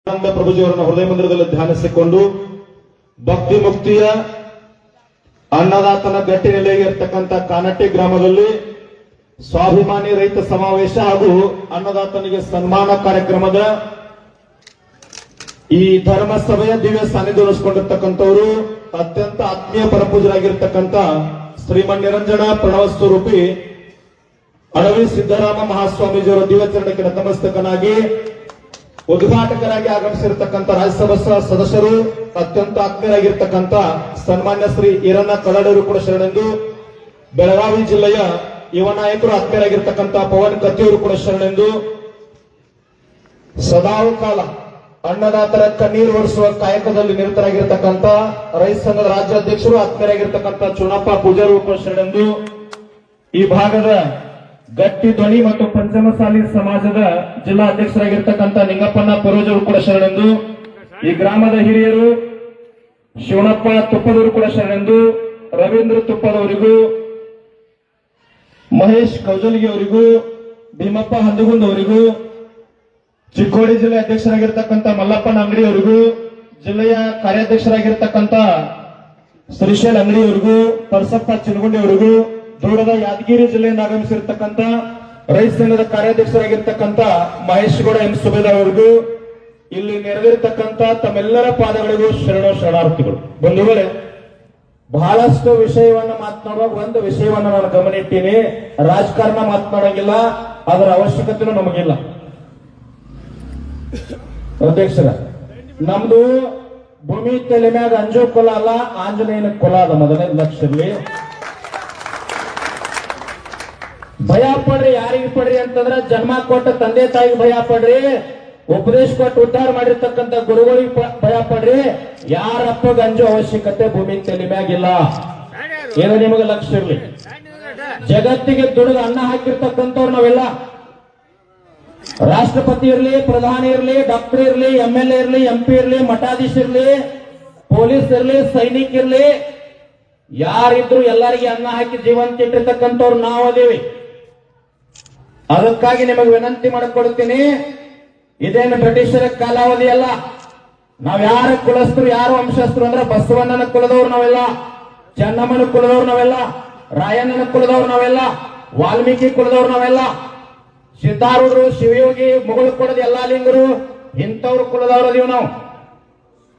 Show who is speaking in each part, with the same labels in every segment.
Speaker 1: ಪ್ರಭುಜಿಯವರನ್ನು ಹೃದಯ ಮಂದಿರದಲ್ಲಿ ಧ್ಯಾನಿಸಿಕೊಂಡು ಭಕ್ತಿ ಮುಕ್ತಿಯ ಅನ್ನದಾತನ ಗಟ್ಟಿ ನೆಲೆಗೆ ಇರತಕ್ಕಂಥ ಕಾನಟ್ಟಿ ಗ್ರಾಮದಲ್ಲಿ ಸ್ವಾಭಿಮಾನಿ ರೈತ ಸಮಾವೇಶ ಹಾಗೂ ಅನ್ನದಾತನಿಗೆ ಸನ್ಮಾನ ಕಾರ್ಯಕ್ರಮದ ಈ ಧರ್ಮಸಭೆಯ ದಿವ್ಯ ಸಾನ್ನಿಧ್ಯ ಉಳಿಸಿಕೊಂಡಿರ್ತಕ್ಕಂಥವರು ಅತ್ಯಂತ ಆತ್ಮೀಯ ಪರಪೂಜರಾಗಿರ್ತಕ್ಕಂಥ ಶ್ರೀಮನ್ ನಿರಂಜನ ಪ್ರಣವ ಸ್ವರೂಪಿ ಅಡವಿ ಸಿದ್ದರಾಮ ಮಹಾಸ್ವಾಮೀಜಿಯವರ ದಿವ್ಯಚರಣಕ್ಕೆ ನತಮಸ್ತಕನಾಗಿ ಉದ್ಘಾಟಕರಾಗಿ ಆಗಮಿಸಿರ್ತಕ್ಕಂಥ ರಾಜ್ಯಸಭಾ ಸದಸ್ಯರು ಅತ್ಯಂತ ಆತ್ಮೀಯರಾಗಿರ್ತಕ್ಕಂಥ ಸನ್ಮಾನ್ಯ ಶ್ರೀ ಈರಣ್ಣ ಕಡಡರು ಕೂಡ ಶರಣೆಂದು, ಬೆಳಗಾವಿ ಜಿಲ್ಲೆಯ ಯುವ ನಾಯಕರು ಆತ್ಮೀಯರಾಗಿರ್ತಕ್ಕಂಥ ಪವನ್ ಕತ್ತಿಯವರು ಕೂಡ ಶರಣೆಂದು, ಸದಾವು ಕಾಲ ಅನ್ನದಾತರ ಕಣ್ಣೀರು ಒರೆಸುವ ಕಾಯಕದಲ್ಲಿ ನಿರತರಾಗಿರ್ತಕ್ಕಂಥ ರೈತ ಸಂಘದ ರಾಜ್ಯಾಧ್ಯಕ್ಷರು ಆತ್ಮೀಯರಾಗಿರ್ತಕ್ಕಂಥ ಚುನಪ್ಪ ಪೂಜಾರು ಕೂಡ ಶರಣೆಂದು, ಈ ಭಾಗದ ಗಟ್ಟಿ ಧ್ವನಿ ಮತ್ತು ಪಂಚಮಸಾಲಿ ಸಮಾಜದ ಜಿಲ್ಲಾ ಅಧ್ಯಕ್ಷರಾಗಿರ್ತಕ್ಕಂಥ ನಿಂಗಪ್ಪನ ಪರೋಜರು ಕೂಡ ಶರಣೆಂದು, ಈ ಗ್ರಾಮದ ಹಿರಿಯರು ಶಿವನಪ್ಪ ತುಪ್ಪದವರು ಕೂಡ ಶರಣೆಂದು, ರವೀಂದ್ರ ತುಪ್ಪದವರಿಗೂ, ಮಹೇಶ್ ಕೌಜಲ್ಗಿ ಅವರಿಗೂ, ಭೀಮಪ್ಪ ಹಂದಗುಂದ್ ಅವರಿಗೂ, ಚಿಕ್ಕೋಡಿ ಜಿಲ್ಲೆ ಅಧ್ಯಕ್ಷರಾಗಿರ್ತಕ್ಕಂಥ ಮಲ್ಲಪ್ಪನ ಅಂಗಡಿ ಅವರಿಗೂ, ಜಿಲ್ಲೆಯ ಕಾರ್ಯಾಧ್ಯಕ್ಷರಾಗಿರ್ತಕ್ಕಂಥ ಶ್ರೀಶೈಲ್ ಅಂಗಡಿ ಅವರಿಗೂ, ಪರಸಪ್ಪ ಚಿನಗುಂಡಿ ಅವರಿಗೂ, ದೂರದ ಯಾದಗಿರಿ ಜಿಲ್ಲೆಯಿಂದ ಆಗಮಿಸಿರ್ತಕ್ಕಂಥ ರೈತ ಸಂಘದ ಕಾರ್ಯಾಧ್ಯಕ್ಷರಾಗಿರ್ತಕ್ಕಂಥ ಮಹೇಶ್ ಗೌಡ ಎಂ ಸುಬೇದ ಅವರಿಗೂ, ಇಲ್ಲಿ ನೆರೆದಿರ್ತಕ್ಕಂಥ ತಮ್ಮೆಲ್ಲರ ಪಾದಗಳಿಗೂ ಶರಣಾರ್ಥಿಗಳು. ಬಂಧುಗಳೇ, ಬಹಳಷ್ಟು ವಿಷಯವನ್ನ ಮಾತನಾಡುವಾಗ ಒಂದು ವಿಷಯವನ್ನ ನಾನು ಗಮನಿಟ್ಟೀನಿ, ರಾಜಕಾರಣ ಮಾತನಾಡಂಗಿಲ್ಲ, ಅದರ ಅವಶ್ಯಕತೆನೂ ನಮಗಿಲ್ಲ. ಅಧ್ಯಕ್ಷರ, ನಮ್ದು ಭೂಮಿ ತಲೆ ಮ್ಯಾಗ ಅಂಜೋ ಕುಲ ಅಲ್ಲ, ಆಂಜನೇಯನ ಕುಲ ಅದ. ಮೊದಲನೇ ಲಕ್ಷ ಇರ್ಲಿ. ಭಯ ಪಡ್ರಿ, ಯಾರಿಗೆ ಪಡ್ರಿ ಅಂತಂದ್ರ ಜನ್ಮ ಕೊಟ್ಟ ತಂದೆ ತಾಯಿಗೆ ಭಯ ಪಡ್ರಿ, ಉಪದೇಶ ಕೊಟ್ಟು ಉದ್ಧಾರ ಮಾಡಿರ್ತಕ್ಕಂಥ ಗುರುಗಳಿಗೆ ಭಯ ಪಡ್ರಿ. ಯಾರಪ್ಪ ಗಂಜು ಅವಶ್ಯಕತೆ ಭೂಮಿ ತಲೆ ಮ್ಯಾಗಿಲ್ಲ. ಏನೋ ನಿಮಗೆ ಲಕ್ಷ ಇರ್ಲಿ. ಜಗತ್ತಿಗೆ ದುಡಿದು ಅನ್ನ ಹಾಕಿರ್ತಕ್ಕಂಥವ್ರು ನಾವೆಲ್ಲ, ರಾಷ್ಟ್ರಪತಿ ಇರ್ಲಿ, ಪ್ರಧಾನಿ ಇರ್ಲಿ, ಡಾಕ್ಟರ್ ಇರ್ಲಿ, MLA ಇರ್ಲಿ, MP ಇರ್ಲಿ, ಮಠಾಧೀಶ ಇರ್ಲಿ, ಪೊಲೀಸ್ ಇರ್ಲಿ, ಸೈನಿಕ ಇರ್ಲಿ, ಯಾರಿದ್ರು ಎಲ್ಲರಿಗೆ ಅನ್ನ ಹಾಕಿ ಜೀವಂತ ಇಟ್ಟಿರ್ತಕ್ಕಂಥವ್ರು ನಾವು ಅದೇವಿ. ಅದಕ್ಕಾಗಿ ನಿಮಗೆ ವಿನಂತಿ ಮಾಡಿಕೊಡ್ತೀನಿ, ಇದೇನು ಬ್ರಿಟಿಷರ ಕಾಲಾವಧಿ ಅಲ್ಲ. ನಾವ್ ಯಾರ ಕುಲಸ್ಥರು, ಯಾರು ವಂಶಸ್ಥರು ಅಂದ್ರೆ ಬಸವಣ್ಣನ ಕುಲದವ್ರು ನಾವೆಲ್ಲ, ಚೆನ್ನಮ್ಮನ ಕುಲದವ್ರು ನಾವೆಲ್ಲ, ರಾಯಣ್ಣನ ಕುಲದವ್ರು ನಾವೆಲ್ಲ, ವಾಲ್ಮೀಕಿ ಕುಲದವ್ರು ನಾವೆಲ್ಲ, ಸಿದ್ಧಾರೂಢರು, ಶಿವಯೋಗಿ, ಮುಗಳು ಕೊಡದ ಎಲ್ಲಾ ಲಿಂಗರು, ಇಂಥವ್ರು ಕುಲದವ್ರು ಅದೀವಿ ನಾವು.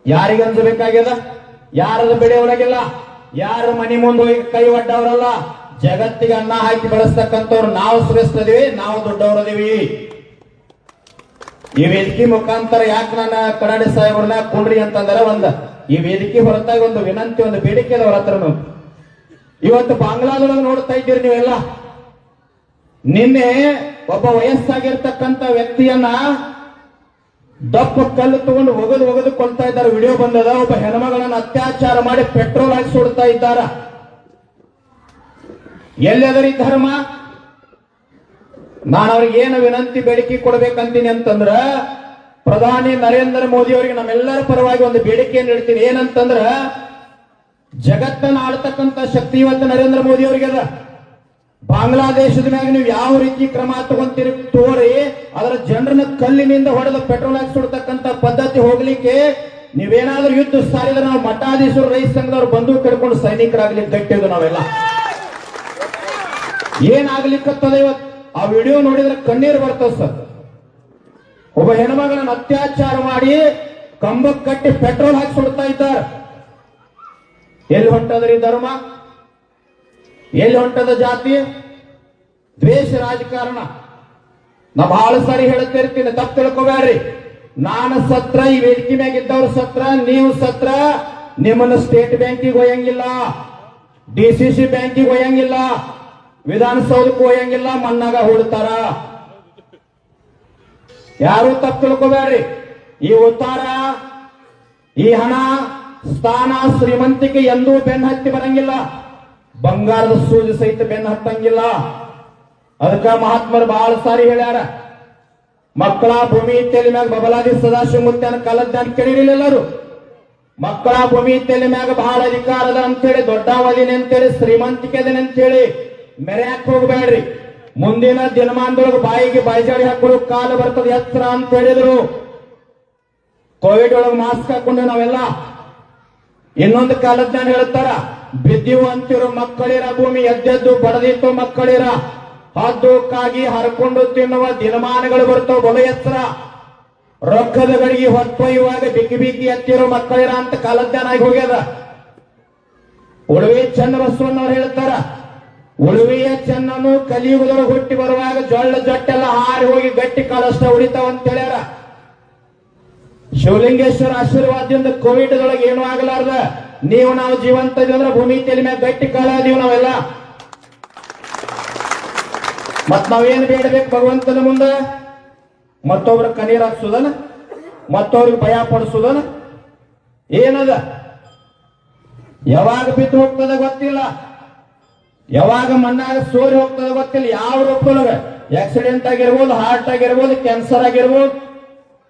Speaker 1: ಯಾರಿಗೆ ಅನ್ಸಬೇಕಾಗ್ಯದ? ಯಾರದ ಬೆಳೆ ಒಳಗಿಲ್ಲ, ಯಾರ ಮನೆ ಮುಂದೆ ಹೋಗಿ ಕೈ ಒಡ್ಡವ್ರಲ್ಲ. ಜಗತ್ತಿಗೆ ಅನ್ನ ಹಾಕಿ ಬೆಳೆಸ್ತಕ್ಕಂಥವ್ರು ನಾವು ಶ್ರೇಷ್ಠದೀವಿ, ನಾವು ದೊಡ್ಡವರದೀವಿ. ಈ ವೇದಿಕೆ ಮುಖಾಂತರ ಯಾಕೆ ನನ್ನ ಕಡಾಡಿ ಸಾಹೇಬ್ರನ್ನ ಕುಂಡ್ರಿ ಅಂತಂದ್ರೆ, ಈ ವೇದಿಕೆ ಹೊರತಾಗಿ ಒಂದು ವಿನಂತಿ, ಒಂದು ಬೇಡಿಕೆ ಅದ ಅವ್ರ ಹತ್ರ. ಇವತ್ತು ಬಾಂಗ್ಲಾದೊಳಗೆ ನೋಡ್ತಾ ಇದ್ದೀರಿ ನೀವೆಲ್ಲ. ನಿನ್ನೆ ಒಬ್ಬ ವಯಸ್ಸಾಗಿರ್ತಕ್ಕಂಥ ವ್ಯಕ್ತಿಯನ್ನ ದಪ್ಪ ಕಲ್ಲು ತಗೊಂಡು ಒಗದು ಕೊಲ್ತಾ ಇದ್ದಾರೆ. ವಿಡಿಯೋ ಬಂದದ. ಒಬ್ಬ ಹೆಣ್ಮಗಳನ್ನ ಅತ್ಯಾಚಾರ ಮಾಡಿ ಪೆಟ್ರೋಲ್ ಹಾಕಿ ಸುಡ್ತಾ ಇದ್ದಾರ. ಎಲ್ಲದರಿ ಧರ್ಮ? ನಾನು ಅವ್ರಿಗೆ ಏನು ವಿನಂತಿ ಬೇಡಿಕೆ ಕೊಡ್ಬೇಕಂತೀನಿ ಅಂತಂದ್ರ, ಪ್ರಧಾನಿ ನರೇಂದ್ರ ಮೋದಿ ಅವರಿಗೆ ನಮ್ಮೆಲ್ಲರ ಪರವಾಗಿ ಒಂದು ಬೇಡಿಕೆಯನ್ನು ಇಡ್ತೀನಿ. ಏನಂತಂದ್ರ, ಜಗತ್ತನ್ನು ಆಳ್ತಕ್ಕಂಥ ಶಕ್ತಿ ಇವತ್ತು ನರೇಂದ್ರ ಮೋದಿ ಅವರಿಗೆಲ್ಲ. ಬಾಂಗ್ಲಾದೇಶದ ಮ್ಯಾಗ ನೀವು ಯಾವ ರೀತಿ ಕ್ರಮ ತಗೊಂತೀರಿ ತೋರಿ, ಅದರ ಜನರನ್ನ ಕಲ್ಲಿನಿಂದ ಹೊಡೆದ ಪೆಟ್ರೋಲ್ ಹಾಕಿ ಸುಡ್ತಕ್ಕಂಥ ಪದ್ಧತಿ ಹೋಗ್ಲಿಕ್ಕೆ ನೀವೇನಾದ್ರೂ ಯುದ್ಧ ಸಾರಿದ್ರೆ ನಾವು ಮಠಾಧೀಶರು, ರೈತ ಸಂಘದವ್ರು ಬಂದೂಕು ಹಿಡ್ಕೊಂಡು ಸೈನಿಕರಾಗ್ಲಿಕ್ಕೆ ಗಟ್ಟಿದ್ದು ನಾವೆಲ್ಲ. ಏನಾಗ್ಲಿಕ್ಕತ್ತದ ಇವತ್ತು? ಆ ವಿಡಿಯೋ ನೋಡಿದ್ರೆ ಕಣ್ಣೀರು ಬರ್ತದ ಸರ್. ಒಬ್ಬ ಹೆಣ್ಮಗಳನ್ನ ಅತ್ಯಾಚಾರ ಮಾಡಿ ಕಂಬಕ್ಕೆ ಕಟ್ಟಿ ಪೆಟ್ರೋಲ್ ಹಾಕಿ ಸುಡ್ತಾ ಇದ್ದಾರೆ. ಎಲ್ಲಿ ಹೊಂಟದ್ರಿ ಧರ್ಮ? ಎಲ್ಲಿ ಹೊಂಟದ ಜಾತಿ? ದ್ವೇಷ ರಾಜಕಾರಣ. ನಾ ಬಹಳ ಸಾರಿ ಹೇಳ್ತಿರ್ತೀನಿ, ತಪ್ಪು ತಿಳ್ಕೊಬ್ಯಾಡ್ರಿ. ನಾನು ಸತ್ರ, ಈ ವೇದಿಕೆ ಮ್ಯಾಗಿದ್ದವ್ರು ಸತ್ರ, ನೀವು ಸತ್ರ, ನಿಮ್ಮನ್ನು ಸ್ಟೇಟ್ ಬ್ಯಾಂಕಿಗೆ ಒಯ್ಯಂಗಿಲ್ಲ, DCC ಬ್ಯಾಂಕಿಗೆ ಒಯ್ಯಂಗಿಲ್ಲ, ವಿಧಾನಸೌಧಕ್ಕೆ ಒಯ್ಯಂಗಿಲ್ಲ, ಮಣ್ಣಾಗ ಹೂಡ್ತಾರ. ಯಾರು ತಪ್ಪು ತಿಳ್ಕೊಬ್ಯಾಡ್ರಿ. ಈ ಉತ್ತಾರ, ಈ ಹಣ, ಸ್ಥಾನ, ಶ್ರೀಮಂತಿಕೆ ಎಂದೂ ಬೆನ್ನ ಹತ್ತಿ ಬರಂಗಿಲ್ಲ. ಬಂಗಾರದ ಸೂಜಿ ಸಹಿತ ಬೆನ್ನ ಹತ್ತಂಗಿಲ್ಲ. ಅದಕ್ಕ ಮಹಾತ್ಮರು ಬಹಳ ಸಾರಿ ಹೇಳ್ಯಾರ, ಮಕ್ಕಳ ಭೂಮಿ ಇತ್ತೆಲಿ ಮ್ಯಾಗ ಬಬಲಾದಿ ಸದಾಶಿವ ಮುತ್ಯನ ಕಾಲದ ಕೇಳಿರಲಿಲ್ಲ ಎಲ್ಲರೂ. ಮಕ್ಕಳ ಭೂಮಿ ಇತ್ತೆಲಿ ಮ್ಯಾಗ ಬಹಳ ಅಧಿಕಾರ ಅದ ಅಂತೇಳಿ, ದೊಡ್ಡವದಿನ ಅಂತೇಳಿ, ಶ್ರೀಮಂತಿಕೆ ಅದನ ಅಂತೇಳಿ ಮೆರೆಯಾಕ ಹೋಗ್ಬೇಡ್ರಿ. ಮುಂದಿನ ದಿನಮಾನದೊಳಗೆ ಬಾಯಿಗೆ ಬಾಯಿಜಾಡಿ ಹಾಕೊಳ್ಳೋ ಕಾಲ ಬರ್ತದೆ ಎತ್ತರ ಅಂತ ಹೇಳಿದ್ರು.
Speaker 2: ಕೋವಿಡ್ ಒಳಗೆ ಮಾಸ್ಕ್ ಹಾಕೊಂಡು ನಾವೆಲ್ಲ. ಇನ್ನೊಂದು ಕಾಲದ ನಾನು ಹೇಳ್ತಾರ, ಬಿದ್ದೀವು ಅಂತಿರೋ ಮಕ್ಕಳಿರ, ಭೂಮಿ ಎದ್ದೆದ್ದು ಬಡದಿತ್ತು ಮಕ್ಕಳಿರ, ಹದ್ದು ಕಾಗಿ ಹರ್ಕೊಂಡು ತಿನ್ನುವ ದಿನಮಾನಗಳು ಬರ್ತಾವ ಬಲು ಎತ್ತರ, ರೊಕ್ಕದ ಗಡಿಗೆ ಹೊತ್ತೊಯ್ಯುವಾಗ ಬಿಕ್ಕಿ ಬಿಕ್ಕಿ ಎತ್ತಿರೋ ಮಕ್ಕಳಿರ ಅಂತ ಕಾಲಜ್ಞಾನ ಆಗಿ ಹೋಗ್ಯದ. ಉಳುವಿ ಚೆನ್ನ ಬಸವಣ್ಣವ್ರು ಹೇಳ್ತಾರ, ಉಳುವಿಯ ಚೆನ್ನನು ಕಲಿಯುಗದೊಳಗೆ ಹುಟ್ಟಿ ಬರುವಾಗ ಜೊಳ್ಳ ಜೊಟ್ಟೆಲ್ಲ ಹಾರಿ ಹೋಗಿ ಗಟ್ಟಿ ಕಾಲಷ್ಟ ಉಳಿತಾವ ಅಂತ ಹೇಳ್ಯಾರ. ಶಿವಲಿಂಗೇಶ್ವರ ಆಶೀರ್ವಾದದಿಂದ ಕೋವಿಡ್ ದೊಳಗೆ ಏನೂ ಆಗಲಾರ್ದ ನೀವು ನಾವು ಜೀವಂತ ಇದೀವಿ ಅಂದ್ರೆ ಭೂಮಿ ತಲೆ ಮ್ಯಾಗ ಗಟ್ಟಿ ಕಾಲ ಅದೀವಿ ನಾವೆಲ್ಲ. ಮತ್ ನಾವೇನ್ ಬೇಡಬೇಕು ಭಗವಂತನ ಮುಂದೆ? ಮತ್ತೊಬ್ರ ಕಣ್ಣೀರ್ ಹಾಕ್ಸುದನ, ಮತ್ತೊಬ್ರಿಗೆ ಭಯ ಪಡಿಸುದನ? ಏನದ? ಯಾವಾಗ ಬಿದ್ದು ಹೋಗ್ತದ ಗೊತ್ತಿಲ್ಲ, ಯಾವಾಗ ಮಣ್ಣಾಗ ಸೋರಿ ಹೋಗ್ತದ ಗೊತ್ತಿಲ್ಲ. ಯಾವ ರೂಪದೊಳಗ ಆಕ್ಸಿಡೆಂಟ್ ಆಗಿರ್ಬೋದು, ಹಾರ್ಟ್ ಆಗಿರ್ಬೋದು, ಕ್ಯಾನ್ಸರ್ ಆಗಿರ್ಬೋದು,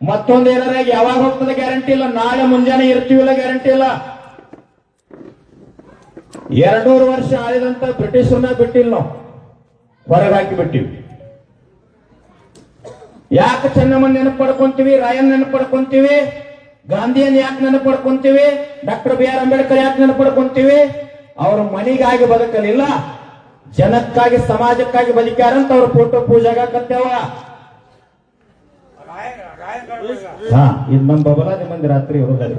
Speaker 2: ಮತ್ತೊಂದು ಏನಾರ ಯಾವಾಗ ಹೋಗ್ತದ ಗ್ಯಾರಂಟಿ ಇಲ್ಲ. ನಾಳೆ ಮುಂಜಾನೆ ಇರ್ತೀವಿಲ್ಲ ಗ್ಯಾರಂಟಿ ಇಲ್ಲ. 200 ವರ್ಷ ಆಳಿದಂತ ಬ್ರಿಟಿಷರನ್ನ ಬಿಟ್ಟಿಲ್ಲ, ನಾವು ಹೊರಗೆ ಹಾಕಿ ಬಿಟ್ಟಿವಿ. ಯಾಕೆ ಚೆನ್ನಮ್ಮನ ನೆನಪು ಪಡ್ಕೊಂತೀವಿ, ರಾಯನ್ ನೆನಪು ಪಡ್ಕೊಂತೀವಿ, ಗಾಂಧಿಯನ್ ಯಾಕೆ ನೆನಪು ಪಡ್ಕೊಂತೀವಿ, ಡಾಕ್ಟರ್ BR ಅಂಬೇಡ್ಕರ್ ಯಾಕೆ ನೆನಪು ಪಡ್ಕೊಂತೀವಿ? ಅವ್ರ ಮನಿಗಾಗಿ ಬದುಕಲಿಲ್ಲ, ಜನಕ್ಕಾಗಿ ಸಮಾಜಕ್ಕಾಗಿ ಬದುಕ್ಯಾರಂತ ಅವ್ರ ಫೋಟೋ ಪೂಜೆಗಾಕತ್ತೇವ. ಹಾ, ಇದು ನಮ್ಮ ಬಬಲಾದಿ ಮಂದಿ ರಾತ್ರಿ ಇರೋದಲ್ಲ,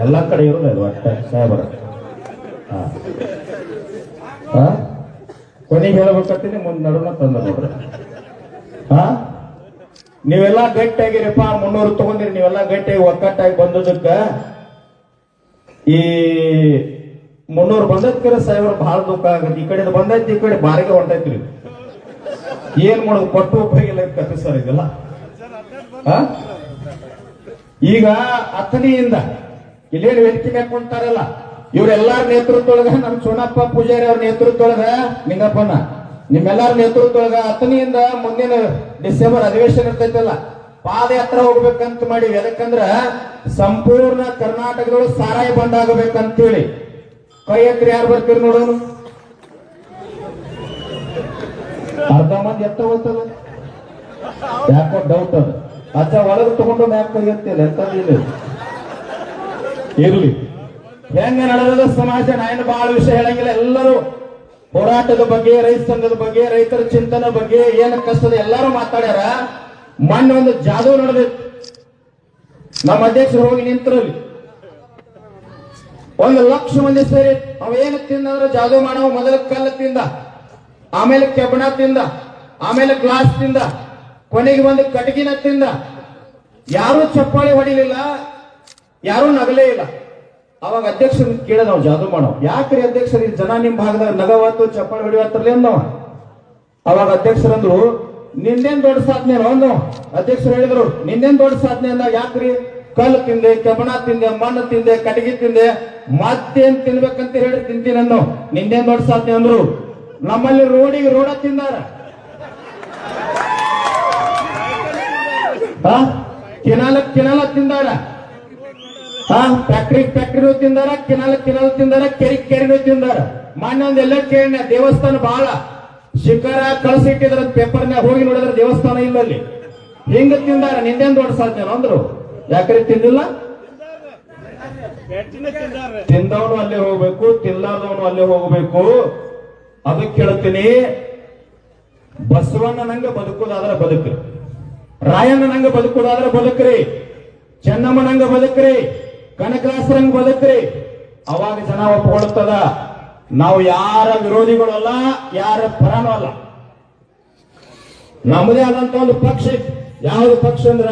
Speaker 2: ಎಲ್ಲಾ ಕಡೆ ಇರೋದಲ್ಲ ಒಟ್ಟ ಸಾಹೇಬರ. ಕೊನೆಗೆ ಹೇಳ್ಬೇಕಂತೀನಿ, ಮುಂದೆ ನಡುನ ತಂದ ನೋಡ್ರಿ. ನೀವೆಲ್ಲಾ ಗಟ್ಟಿಯಾಗಿರಪ್ಪ, 300 ತಗೊಂಡಿರಿ, ನೀವೆಲ್ಲಾ ಗಟ್ಟಿಯಾಗಿ ಒಕ್ಕಟ್ಟಾಗಿ ಬಂದದಕ್ಕ ಈ 300 ಬಂದಕ್ಕಿರ ಸಾಹೇಬ್ರ ಬಹಳ ದುಃಖ ಆಗತ್ತೆ. ಈ ಕಡೆ ಬಂದೈತಿ, ಈ ಕಡೆ ಬಾರಿಗೆ ಹೊಂಟೈತ್ರಿ. ಏನ್ ಮಾಡೋದು, ಕೊಟ್ಟು ಉಪಯೋಗ ಇಲ್ಲ ಕತೆ ಸರ್ ಇದೆಲ್ಲ. ಈಗ ಅಥಣಿಯಿಂದ ಇಲ್ಲೇನು ವೇದಿಕೆ ಮೇಲೆ ಕುಂತಾರಲ್ಲ, ಇವರೆಲ್ಲಾರ ನೇತೃತ್ವದೊಳಗ ನಮ್ ಸೋನಪ್ಪ ಪೂಜಾರಿ ಅವ್ರ ನೇತೃತ್ವದೊಳಗ, ನಿಂಗಪ್ಪನ ನಿಮ್ಮೆಲ್ಲಾರ ನೇತೃತ್ವದೊಳಗ ಅಥಣಿಯಿಂದ ಮುಂದಿನ ಡಿಸೆಂಬರ್ ಅಧಿವೇಶನ ಇರ್ತೈತಲ್ಲ, ಪಾದಯಾತ್ರೆ ಹೋಗ್ಬೇಕಂತ ಮಾಡಿ. ಯಾಕಂದ್ರ ಸಂಪೂರ್ಣ ಕರ್ನಾಟಕದೊಳಗೆ ಸಾರಾಯಿ ಬಂದ್ ಆಗಬೇಕಂತೇಳಿ. ಕೈ ಎತ್ತರಿ ಯಾರು ಬರ್ತೀರಿ ನೋಡೋನು? ಅರ್ಧ ಮಂದಿ ಎತ್ತ ಹೋಗ್ತದ, ಯಾಕೋ ಡೌಟ್ ಅದು. ಅಜ್ಜ ಒಳಗೆ ತಗೊಂಡು ಮ್ಯಾಕ್ ಕೈ ಎತ್ತಿಲ್ಲ, ಎಂತದಿಲ್ಲ. ಇರ್ಲಿ, ಹೆಂಗ ನಡೆದ ಸಮಾಜ, ನಾನು ಬಹಳ ವಿಷಯ ಹೇಳಂಗಿಲ್ಲ. ಎಲ್ಲರೂ ಹೋರಾಟದ ಬಗ್ಗೆ, ರೈತ ಸಂಘದ ಬಗ್ಗೆ, ರೈತರ ಚಿಂತನೆ ಬಗ್ಗೆ, ಏನ ಕಷ್ಟದ ಎಲ್ಲರೂ ಮಾತಾಡ್ಯಾರ. ಮೊನ್ನೆ ಒಂದು ಜಾದೂ ನಡೆದಿತ್ತು, ನಮ್ಮ ಅಧ್ಯಕ್ಷರು ಹೋಗಿ ನಿಂತರಲ್ಲಿ 1,00,000 ಮಂದಿ ಸೇರಿ. ಅವೇನು ತಿಂದಂದ್ರೆ ಜಾದೂ ಮಾಡವ ಮೊದಲ ಕಲ್ಲು ತಿಂದ, ಆಮೇಲೆ ಕೆಬ್ಬಣ ತಿಂದ, ಆಮೇಲೆ ಗ್ಲಾಸ್ ತಿಂದ, ಕೊನೆಗೆ ಒಂದು ಕಟಗಿನ ತಿಂದ. ಯಾರೂ ಚಪ್ಪಾಳಿ ಹೊಡಿಲಿಲ್ಲ, ಯಾರೂ ನಗಲೇ ಇಲ್ಲ. ಅವಾಗ ಅಧ್ಯಕ್ಷರು ಕೇಳ, ನಾವು ಜಾದೂ ಮಾಡೋ ಯಾಕ್ರಿ ಅಧ್ಯಕ್ಷರು, ಈ ಜನ ನಿಮ್ ಭಾಗದಾಗ ನಗವತ್ತು ಚಪ್ಪಾಳಿ ಹೊಡಿವತ್ತರ್ಲಿ ಅಂದವ. ಅವಾಗ ಅಧ್ಯಕ್ಷರಂದ್ರು, ನಿಂದೇನ್ ದೊಡ್ಡ ಸಾಧನೆ ಅಂದವ. ಅಧ್ಯಕ್ಷರು ಹೇಳಿದ್ರು, ನಿಂದೇನ್ ದೊಡ್ಡ ಸಾಧನೆ ಅಂದಾಗ, ಯಾಕ್ರಿ ಕಲ್ಲು ತಿಂದೆ, ಕೆಬ್ಬಣ ತಿಂದೆ, ಮಣ್ಣು ತಿಂದೆ, ಕಟಗಿ ತಿಂದೆ, ಮತ್ತೇನ್ ತಿನ್ಬೇಕಂತ ಹೇಳಿ ತಿಂತೀನಿ ಅನ್ನೋ, ನಿಂದೇನ್ ದೊಡ್ಡ ಸಾಧನೆ ಅಂದ್ರು. ನಮ್ಮಲ್ಲಿ ರೋಡಿಗೆ ರೋಡ ತಿಂದಾರ, ಕಿನಾಲ ತಿಂದಾರ, ಫ್ಯಾಕ್ಟ್ರಿ ತಿಂದಾರ, ಕಿನಾಲ್ ತಿಂದಾರ, ಕೆರೆನೂ ತಿಂದಾರ. ಮೊನ್ನೆ ಒಂದೆಲ್ಲ ಕೇಳಿನ, ದೇವಸ್ಥಾನ ಬಹಳ ಶಿಖರ ಕಳಿಸಿಟ್ಟಿದ್ರ ಪೇಪರ್ನಾಗ, ಹೋಗಿ ನೋಡಿದ್ರೆ ದೇವಸ್ಥಾನ ಇಲ್ಲ ಅಲ್ಲಿ. ಹಿಂಗ ತಿಂದಾರ, ನಿಂದೇನ್ ದೊಡ್ಡ ಸಾಧ್ಯ ಅಂದ್ರು. ಯಾಕ್ರಿ ತಿಂದಿಲ್ಲ? ತಿಂದವನು ಅಲ್ಲೇ ಹೋಗ್ಬೇಕು, ತಿನ್ನಲಾರ್ದವನು ಅಲ್ಲೇ ಹೋಗ್ಬೇಕು. ಅದಕ್ಕೆ ಕೇಳ್ತೀನಿ, ಬಸವಣ್ಣನಂಗ ಬದುಕುದಾದ್ರೆ ಬದುಕ್ರಿ, ರಾಯಣ್ಣನಂಗ ಬದುಕುದಾದ್ರೆ ಬದುಕ್ರಿ, ಚೆನ್ನಮ್ಮನಂಗ ಬದುಕ್ರಿ, ಕನಕದಾಸರಂಗ ಬದುಕ್ರಿ. ಅವಾಗ ಜನ ಒಪ್ಪಿಕೊಳ್ಳುತ್ತದ. ನಾವು ಯಾರ ವಿರೋಧಿಗಳಲ್ಲ, ಯಾರ ಪರನೂ ಅಲ್ಲ. ನಮ್ಮದೇ ಆದಂತ ಒಂದು ಪಕ್ಷ. ಯಾವ್ದು ಪಕ್ಷ ಅಂದ್ರ,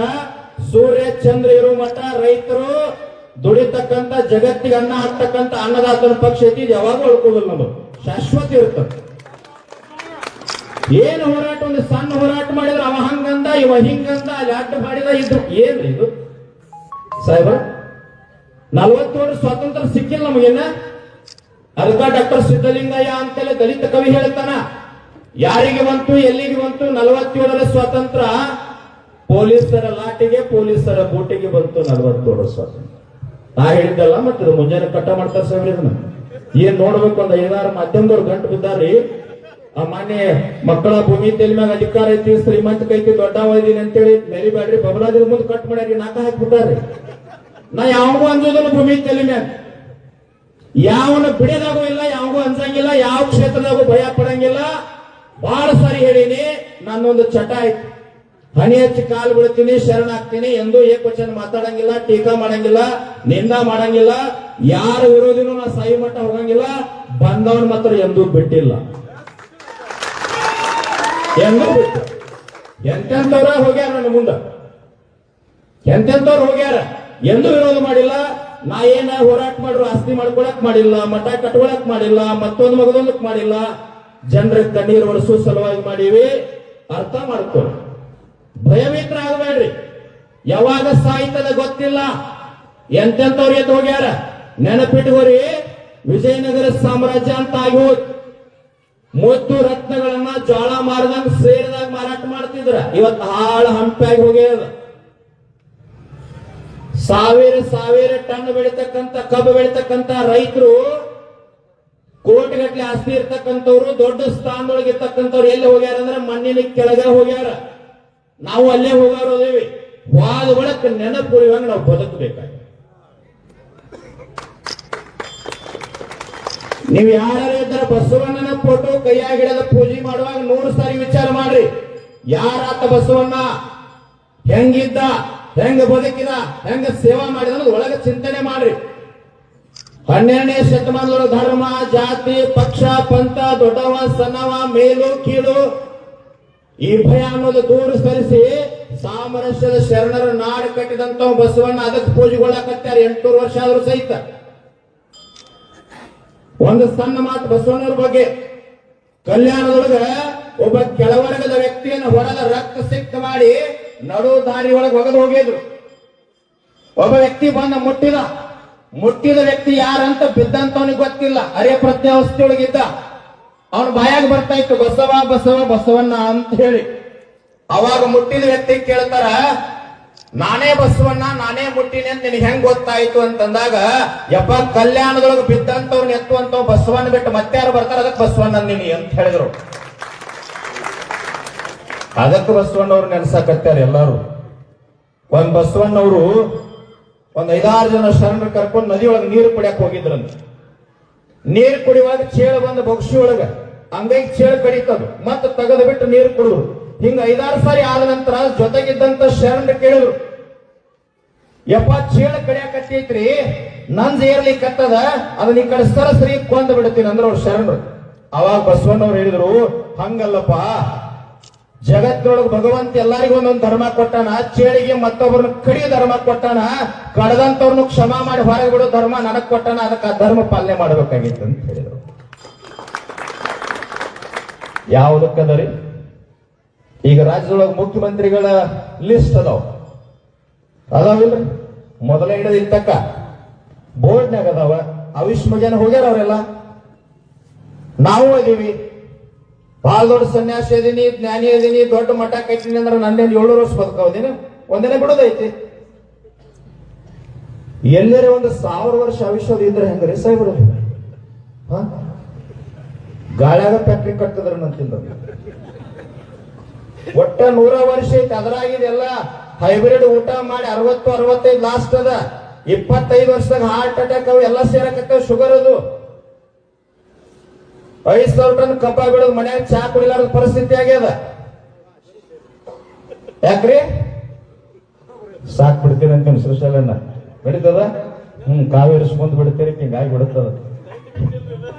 Speaker 2: ಸೂರ್ಯ ಚಂದ್ರ ಇರೋ ಮಠ ರೈತರು ದುಡಿತಕ್ಕಂತ, ಜಗತ್ತಿಗೆ ಅನ್ನ ಹಾಕ್ತಕ್ಕಂತ ಅನ್ನದಾತನ ಪಕ್ಷ ಐತಿ. ಯಾವಾಗ ಉಳ್ಕೋದಿಲ್ಲ, ನಮ್ದು ಶಾಶ್ವತ ಇರ್ತದೆ. ಏನು ಹೋರಾಟ, ಒಂದು ಸಣ್ಣ ಹೋರಾಟ ಮಾಡಿದ್ರೆ ಅವ ಹಂಗಂದ, ಇವ ಹಿಂಗಂದ, ಅಲ್ಲಿ ಅಡ್ಡ ಮಾಡಿದ, ಇದ್ರು ಏನ್ರಿ ಇದು ಸಾಹೇಬ? 40 ವರ್ಷ ಸ್ವಾತಂತ್ರ್ಯ ಸಿಕ್ಕಿಲ್ಲ ನಮಗೇನ? ಅದಕ್ಕ ಡಾಕ್ಟರ್ ಸಿದ್ದಲಿಂಗಯ್ಯ ಅಂತೇಳಿ ದಲಿತ ಕವಿ ಹೇಳ್ತಾನ, ಯಾರಿಗೆ ಬಂತು, ಎಲ್ಲಿಗೆ ಬಂತು 47ರ ಸ್ವಾತಂತ್ರ್ಯ? ಪೊಲೀಸರ ಲಾಟಿಗೆ, ಪೊಲೀಸರ ಬೂಟಿಗೆ ಬಂತು 47ರ ಸ್ವಾತಂತ್ರ್ಯ. ನಾ ಹೇಳಿದ್ದಲ್ಲ, ಮತ್ತೆ ಮುಂಜಾನೆ ಕಟ್ಟ ಮಾಡ್ತಾರ ಸಾಹೇಬ್ರಿ. ಇದನ್ನ ಏನ್ ನೋಡ್ಬೇಕು, ಒಂದು 5-6 ಮಾಧ್ಯಮದವ್ರು ಗಂಟು ಬಿದ್ದಾರ್ರಿ. ಆ ಮಾನ್ಯ ಮಕ್ಕಳ ಭೂಮಿ ತೆಲಿ ಮ್ಯಾಗ ಅಧಿಕಾರ ಐತಿ, ಶ್ರೀಮಂತ ಕೈತಿ, ದೊಡ್ಡ ಇದೀನಿ ಅಂತೇಳಿ ಮೆರಿಬ್ಯಾಡ್ರಿ, ಬಬಲಾದಿ ಮುಂದೆ ಕಟ್ ಮಾಡ್ಯಾರಿ, ನಾಕ ಹಾಕ್ಬಿಟ್ಟಾರ್ರಿ. ನಾ ಯಾವಾಗೂ ಅಂಜೋದನ್ನು ಭೂಮಿ ತಲೆ ಮ್ಯಾಗ ಯಾವನ ಬಿಡದಾಗೂ ಇಲ್ಲ, ಯಾವಾಗೂ ಅನ್ಸಂಗಿಲ್ಲ, ಯಾವ ಕ್ಷೇತ್ರದಾಗೂ ಭಯ ಪಡಂಗಿಲ್ಲ. ಬಹಳ ಸಾರಿ ಹೇಳೀನಿ, ನನ್ನೊಂದು ಚಟ ಆಯ್ತು. ಹನಿ ಹಚ್ಚಿ ಕಾಲು ಬೀಳ್ತೀನಿ, ಶರಣಾಗ್ತೀನಿ, ಎಂದೂ ಏಕವಚನ ಮಾತಾಡಂಗಿಲ್ಲ, ಟೀಕಾ ಮಾಡಂಗಿಲ್ಲ, ನಿಂದ ಮಾಡಂಗಿಲ್ಲ, ಯಾರ ವಿರೋಧಿನೂ ನಾ ಸಾಯಿ ಮಟ್ಟ ಹೋಗಂಗಿಲ್ಲ. ಬಂದವನ್ ಮಾತ್ರ ಎಂದೂ ಬಿಟ್ಟಿಲ್ಲ, ಎಂದೂ ಬಿಟ್ಟು. ಎಂತೆಂತವ್ರ ಹೋಗ್ಯಾರ ನನ್ನ ಮುಂದ, ಎಂತೆಂತವ್ರು ಹೋಗ್ಯಾರ, ಎಂದೂ ವಿರೋಧ ಮಾಡಿಲ್ಲ. ನಾ ಏನ ಹೋರಾಟ ಮಾಡ್ರು ಆಸ್ತಿ ಮಾಡ್ಕೊಳಕ್ ಮಾಡಿಲ್ಲ, ಮಠ ಕಟ್ಕೊಳಕ್ ಮಾಡಿಲ್ಲ, ಮತ್ತೊಂದು ಮಗದೊಂದಕ್ ಮಾಡಿಲ್ಲ. ಜನರ ಕಣ್ಣೀರು ಒರೆಸೋ ಸಲುವಾಗಿ ಮಾಡೀವಿ. ಅರ್ಥ ಮಾಡ್ಕೊಳ್ಳಿ, ಭಯಭೀತರ ಆಗಬೇಡ್ರಿ. ಯಾವಾಗ ಸಾಯ್ತದ ಗೊತ್ತಿಲ್ಲ. ಎಂತೆಂತವ್ರು ಎದ್ದು ಹೋಗ್ಯಾರ. ನೆನಪಿಟ್ಕೋರಿ, ವಿಜಯನಗರ ಸಾಮ್ರಾಜ್ಯ ಅಂತ ಆಗಿ ಹೋಯ್ತು. ಮುತ್ತು ರತ್ನಗಳನ್ನ ಜೋಳ ಮಾರದಂಗ ಸೇರಿದಾಗ ಮಾರಾಟ ಮಾಡ್ತಿದ್ರ. ಇವತ್ತು ಹಾಳು ಹಂಪಾಗಿ ಹೋಗ್ಯದ. ಸಾವಿರ ಸಾವಿರ ಟನ್ ಬೆಳಿತಕ್ಕಂತ ಕಬ್ಬು ಬೆಳಿತಕ್ಕಂತ ರೈತರು, ಕೋಟಿಗಟ್ಟಲೆ ಆಸ್ತಿ ಇರ್ತಕ್ಕಂಥವ್ರು, ದೊಡ್ಡ ಸ್ಥಾನದೊಳಗೆ ಇರ್ತಕ್ಕಂಥವ್ರು ಎಲ್ಲಿ ಹೋಗ್ಯಾರ ಅಂದ್ರೆ ಮಣ್ಣಿನ ಕೆಳಗೆ ಹೋಗ್ಯಾರ. ನಾವು ಅಲ್ಲೇ ಹೋಗಾರೋದೇವಿ. ವಾದ ಒಳಕ್ ನೆನಪುಳಿಯುವಾಗ ನಾವು ಬದುಕಬೇಕಾಗಿ. ನೀವು ಯಾರು ಇದ್ದಾರೆ ಬಸವಣ್ಣನ ಫೋಟೋ ಕೈಯಾಗಿಡದ ಪೂಜೆ ಮಾಡುವಾಗ 100 ಸಾರಿ ವಿಚಾರ ಮಾಡ್ರಿ. ಯಾರಾತ ಬಸವಣ್ಣ, ಹೆಂಗಿದ್ದ, ಹೆಂಗ ಬದುಕಿದ, ಹೆಂಗ ಸೇವಾ ಮಾಡಿದ ಅನ್ನೋದು ಒಳಗೆ ಚಿಂತನೆ ಮಾಡ್ರಿ. 12ನೇ ಶತಮಾನದೊಳಗೆ ಧರ್ಮ, ಜಾತಿ, ಪಕ್ಷ, ಪಂಥ, ದೊಡ್ಡವ ಸಣ್ಣವ, ಮೇಲು ಕೀಳು ಈ ಭಯ ಅನ್ನೋದು ದೂರ ಸರಿಸಿ ಸಾಮರಸ್ಯದ ಶರಣರ ನಾಡು ಕಟ್ಟಿದಂತ ಬಸವಣ್ಣ ಅದಕ್ಕೆ ಪೂಜೆಗೊಳ್ಳಕತ್ಯಾರ. 800 ವರ್ಷ ಆದ್ರೂ ಸಹಿತ. ಒಂದು ಸಣ್ಣ ಮಾತು ಬಸವಣ್ಣವ್ರ ಬಗ್ಗೆ. ಕಲ್ಯಾಣದೊಳಗ ಒಬ್ಬ ಕೆಳವರ್ಗದ ವ್ಯಕ್ತಿಯನ್ನು ಹೊರದ ರಕ್ತ ಸಿಕ್ತ ಮಾಡಿ ನಡು ದಾರಿ ಒಳಗೆ ಒಗೆದು ಹೋಗಿದ್ರು. ಒಬ್ಬ ವ್ಯಕ್ತಿ ಬಂದ ಮುಟ್ಟಿದ ವ್ಯಕ್ತಿ ಯಾರಂತ ಬಿದ್ದಂತವನಿಗೆ ಗೊತ್ತಿಲ್ಲ. ಅರೆ ಪ್ರತ್ಯಾವಸ್ಥೆಯೊಳಗಿದ್ದ. ಅವನ ಬಾಯಾಗ ಬರ್ತಾ ಇತ್ತು ಬಸವ ಬಸವ ಬಸವಣ್ಣ ಅಂತ ಹೇಳಿ. ಅವಾಗ ಮುಟ್ಟಿದ ವ್ಯಕ್ತಿ ಕೇಳ್ತಾರ, ನಾನೇ ಬಸವಣ್ಣ, ನಾನೇ ಮುಟ್ಟಿನಿ ಅಂತ ನಿನಗೆ ಹೆಂಗ್ ಗೊತ್ತಾಯ್ತು ಅಂತಂದಾಗ, ಯಪ್ಪ ಕಲ್ಯಾಣದೊಳಗೆ ಬಿದ್ದಂತವ್ರನ್ನ ಎತ್ತುವಂತವ್ ಬಸವಣ್ಣ ಬಿಟ್ಟು ಮತ್ತೆ ಯಾರು ಬರ್ತಾರ, ಅದಕ್ಕೆ ಬಸವಣ್ಣ ನೀನಿ ಅಂತ ಹೇಳಿದ್ರು. ಅದಕ್ಕೆ ಬಸವಣ್ಣವ್ರು ನೆನ್ಸಾಕತ್ಯಾರ ಎಲ್ಲಾರು. ಒಂದ್ ಬಸವಣ್ಣವ್ರು ಒಂದ್ 5-6 ಜನ ಶರಣರು ಕರ್ಕೊಂಡು ನದಿ ಒಳಗೆ ನೀರು ಕುಡಿಯಕ್ ಹೋಗಿದ್ರಂತ. ನೀರು ಕುಡಿಯುವಾಗ ಚೇಳು ಬಂದ ಬೊಕ್ಷಿ ಒಳಗ ಅಂಗೈಗೆ ಚೇಳು ಕಡಿತದು, ಮತ್ತೆ ತೆಗೆದು ಬಿಟ್ಟು ನೀರು ಕುಡಿದ್ರು. ಹಿಂಗ 5-6 ಸಾರಿ ಆದ ನಂತರ ಜೊತೆಗಿದ್ದಂತ ಶರಣರು ಕೇಳಿದ್ರು, ಯಪ್ಪ ಚೇಳು ಕಡಿಯಾಕತ್ತೈತ್ರಿ, ನಂದ್ ಏರ್ಲಿಕ್ಕತ್ತದ, ಅದನ್ನ ಈ ಕಡೆ ಸರಸರಿ ಕೊಂದು ಬಿಡ್ತೀನಿ ಅಂದ್ರ ಅವ್ರು ಶರಣರು. ಅವಾಗ ಬಸವಣ್ಣವ್ರು ಹೇಳಿದ್ರು, ಹಂಗಲ್ಲಪ್ಪ, ಜಗತ್ತಿನೊಳಗೆ ಭಗವಂತ ಎಲ್ಲರಿಗೂ ಒಂದೊಂದು ಧರ್ಮ ಕೊಟ್ಟಾನ. ಚೇಳಿಗೆ ಮತ್ತೊಬ್ಬರನ್ನ ಕಡಿಯೋ ಧರ್ಮ ಕೊಟ್ಟಾನ, ಕಡದಂತವ್ರನ್ನು ಕ್ಷಮಾ ಮಾಡಿ ಹೊರಗೆ ಬಿಡೋ ಧರ್ಮ ನನಗ್ ಕೊಟ್ಟಾನ. ಅದಕ್ಕೆ ಆ ಧರ್ಮ ಪಾಲನೆ ಮಾಡಬೇಕಾಗಿತ್ತು ಅಂತ ಹೇಳಿದ್ರು. ಯಾವುದಕ್ಕದರಿ? ಈಗ ರಾಜ್ಯದೊಳಗೆ ಮುಖ್ಯಮಂತ್ರಿಗಳ ಲಿಸ್ಟ್ ಅದಾವಿಲ್ರಿ? ಮೊದಲ ಹಿಡಿದು ಇರ್ತಕ್ಕ ಬೋರ್ಡ್ನಾಗ ಅದಾವ. ಅವಿಶ್ವ ಜನ ಹೋಗ್ಯಾರ ಅವರೆಲ್ಲ. ನಾವು ಅದೀವಿ. ಬಹಳ ದೊಡ್ಡ ಸನ್ಯಾಸಿ ಅದೀನಿ, ಜ್ಞಾನಿ ಅದೀನಿ, ದೊಡ್ಡ ಮಠ ಕಟ್ಟಿನಿ ಅಂದ್ರೆ ನಂದೇನು 700 ವರ್ಷ ಬದುಕೋದಿನ, ಒಂದಿನ ಬಿಡೋದೈತಿ. ಎಲ್ಲರೇ ಒಂದು 1000 ವರ್ಷ ಆಯುಷ್ಯದ ಇದ್ರೆ ಹೆಂಗ್ರಿ ಸಾಯ್ಬಿಡ? ಗಾಳ್ಯಾಗ ಫ್ಯಾಕ್ಟ್ರಿ ಕಟ್ಟಿದ್ರ ನಂತಿಂದ ಒಟ್ಟ 100 ವರ್ಷ ಐತಿ. ಅದರಾಗಿದೆಲ್ಲ ಹೈಬ್ರಿಡ್ ಊಟ ಮಾಡಿ 60-65 ಲಾಸ್ಟ್ ಅದ. 25 ವರ್ಷದಾಗ ಹಾರ್ಟ್ ಅಟ್ಯಾಕ್ ಅವು ಎಲ್ಲ ಸೇರಕತ್ತವ. ಶುಗರ್ ಅದು 5,000 ಟನ್ ಕಬ್ಬ ಬಿಡೋದು, ಮನ್ಯಾಗ ಚಾ ಕುಡಿಲಾರದ ಪರಿಸ್ಥಿತಿ ಆಗ್ಯದ. ಯಾಕ್ರಿ? ಸಾಕ್ ಬಿಡ್ತೀರಿ ಅಂತ ಶ್ರೀಶೈಲನ್ನ ನಡೀತದ. ಕಾವೇರಿಸ್ಕೊಂಡ್ ಬಿಡ್ತೀರಿ, ಹಿಂಗಾಗಿ ಬಿಡುತ್ತದ.